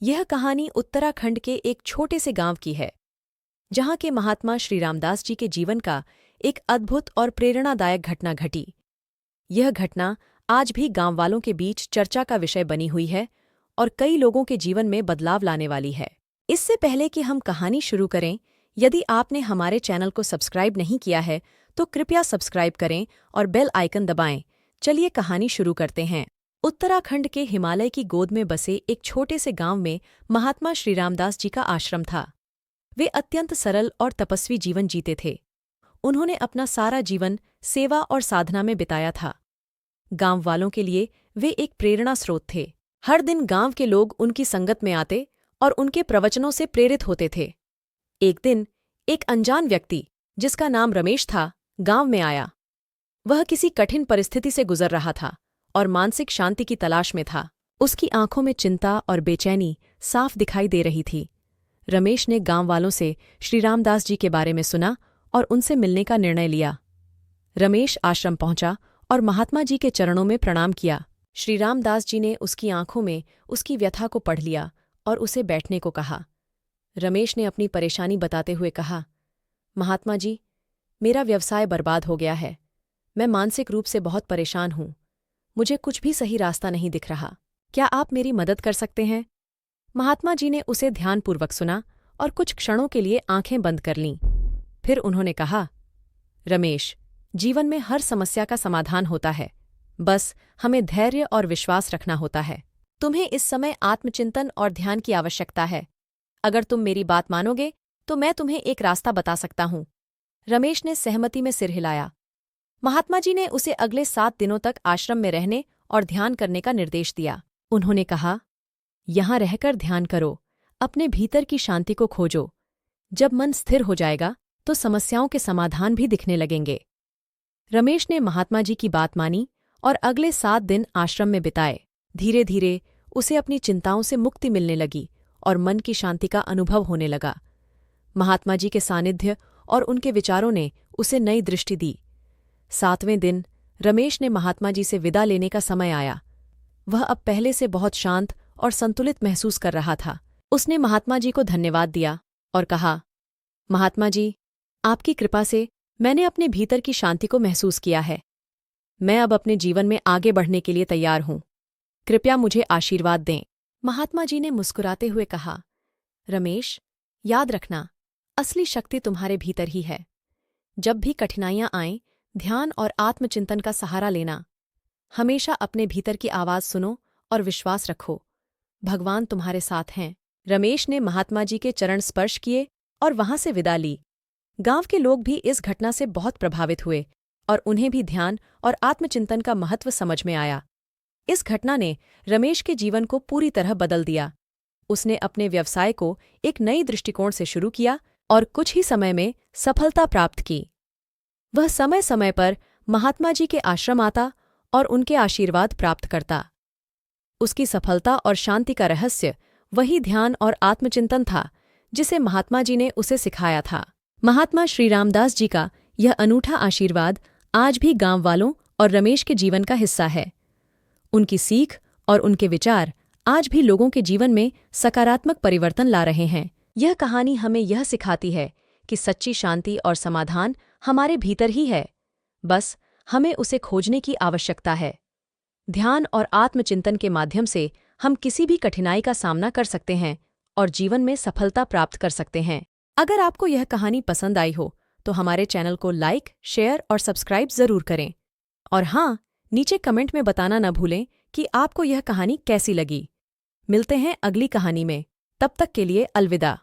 यह कहानी उत्तराखंड के एक छोटे से गांव की है, जहां के महात्मा श्री रामदास जी के जीवन का एक अद्भुत और प्रेरणादायक घटना घटी। यह घटना आज भी गांव वालों के बीच चर्चा का विषय बनी हुई है और कई लोगों के जीवन में बदलाव लाने वाली है। इससे पहले कि हम कहानी शुरू करें, यदि आपने हमारे चैनल को सब्सक्राइब नहीं किया है तो कृपया सब्सक्राइब करें और बेल आइकन दबाएं। चलिए कहानी शुरू करते हैं। उत्तराखंड के हिमालय की गोद में बसे एक छोटे से गांव में महात्मा श्री रामदास जी का आश्रम था। वे अत्यंत सरल और तपस्वी जीवन जीते थे। उन्होंने अपना सारा जीवन सेवा और साधना में बिताया था। गांव वालों के लिए वे एक प्रेरणा स्रोत थे। हर दिन गांव के लोग उनकी संगत में आते और उनके प्रवचनों से प्रेरित होते थे। एक दिन एक अनजान व्यक्ति, जिसका नाम रमेश था, गांव में आया। वह किसी कठिन परिस्थिति से गुजर रहा था और मानसिक शांति की तलाश में था। उसकी आंखों में चिंता और बेचैनी साफ दिखाई दे रही थी। रमेश ने गांव वालों से श्री रामदास जी के बारे में सुना और उनसे मिलने का निर्णय लिया। रमेश आश्रम पहुंचा और महात्मा जी के चरणों में प्रणाम किया। श्री रामदास जी ने उसकी आंखों में उसकी व्यथा को पढ़ लिया और उसे बैठने को कहा। रमेश ने अपनी परेशानी बताते हुए कहा, महात्मा जी, मेरा व्यवसाय बर्बाद हो गया है। मैं मानसिक रूप से बहुत परेशान हूं। मुझे कुछ भी सही रास्ता नहीं दिख रहा। क्या आप मेरी मदद कर सकते हैं? महात्मा जी ने उसे ध्यानपूर्वक सुना और कुछ क्षणों के लिए आंखें बंद कर लीं। फिर उन्होंने कहा, रमेश, जीवन में हर समस्या का समाधान होता है। बस हमें धैर्य और विश्वास रखना होता है। तुम्हें इस समय आत्मचिंतन और ध्यान की आवश्यकता है। अगर तुम मेरी बात मानोगे तो मैं तुम्हें एक रास्ता बता सकता हूं। रमेश ने सहमति में सिर हिलाया। महात्मा जी ने उसे अगले 7 दिनों तक आश्रम में रहने और ध्यान करने का निर्देश दिया। उन्होंने कहा, यहां रहकर ध्यान करो, अपने भीतर की शांति को खोजो। जब मन स्थिर हो जाएगा तो समस्याओं के समाधान भी दिखने लगेंगे। रमेश ने महात्मा जी की बात मानी और अगले 7 दिन आश्रम में बिताए। धीरे धीरे उसे अपनी चिंताओं से मुक्ति मिलने लगी और मन की शांति का अनुभव होने लगा। महात्मा जी के सानिध्य और उनके विचारों ने उसे नई दृष्टि दी। 7वें दिन रमेश ने महात्मा जी से विदा लेने का समय आया। वह अब पहले से बहुत शांत और संतुलित महसूस कर रहा था। उसने महात्मा जी को धन्यवाद दिया और कहा, महात्मा जी, आपकी कृपा से मैंने अपने भीतर की शांति को महसूस किया है। मैं अब अपने जीवन में आगे बढ़ने के लिए तैयार हूं। कृपया मुझे आशीर्वाद दें। महात्मा जी ने मुस्कुराते हुए कहा, रमेश, याद रखना, असली शक्ति तुम्हारे भीतर ही है। जब भी कठिनाइयां आएं, ध्यान और आत्मचिंतन का सहारा लेना। हमेशा अपने भीतर की आवाज सुनो और विश्वास रखो। भगवान तुम्हारे साथ हैं। रमेश ने महात्मा जी के चरण स्पर्श किए और वहां से विदा ली। गांव के लोग भी इस घटना से बहुत प्रभावित हुए और उन्हें भी ध्यान और आत्मचिंतन का महत्व समझ में आया। इस घटना ने रमेश के जीवन को पूरी तरह बदल दिया। उसने अपने व्यवसाय को एक नई दृष्टिकोण से शुरू किया और कुछ ही समय में सफलता प्राप्त की। वह समय समय पर महात्मा जी के आश्रम आता और उनके आशीर्वाद प्राप्त करता। उसकी सफलता और शांति का रहस्य वही ध्यान और आत्मचिंतन था, जिसे महात्मा जी ने उसे सिखाया था। महात्मा श्री रामदास जी का यह अनूठा आशीर्वाद आज भी गांव वालों और रमेश के जीवन का हिस्सा है। उनकी सीख और उनके विचार आज भी लोगों के जीवन में सकारात्मक परिवर्तन ला रहे हैं। यह कहानी हमें यह सिखाती है कि सच्ची शांति और समाधान हमारे भीतर ही है। बस हमें उसे खोजने की आवश्यकता है। ध्यान और आत्मचिंतन के माध्यम से हम किसी भी कठिनाई का सामना कर सकते हैं और जीवन में सफलता प्राप्त कर सकते हैं। अगर आपको यह कहानी पसंद आई हो तो हमारे चैनल को लाइक, शेयर और सब्सक्राइब जरूर करें। और हाँ, नीचे कमेंट में बताना न भूलें कि आपको यह कहानी कैसी लगी। मिलते हैं अगली कहानी में। तब तक के लिए अलविदा।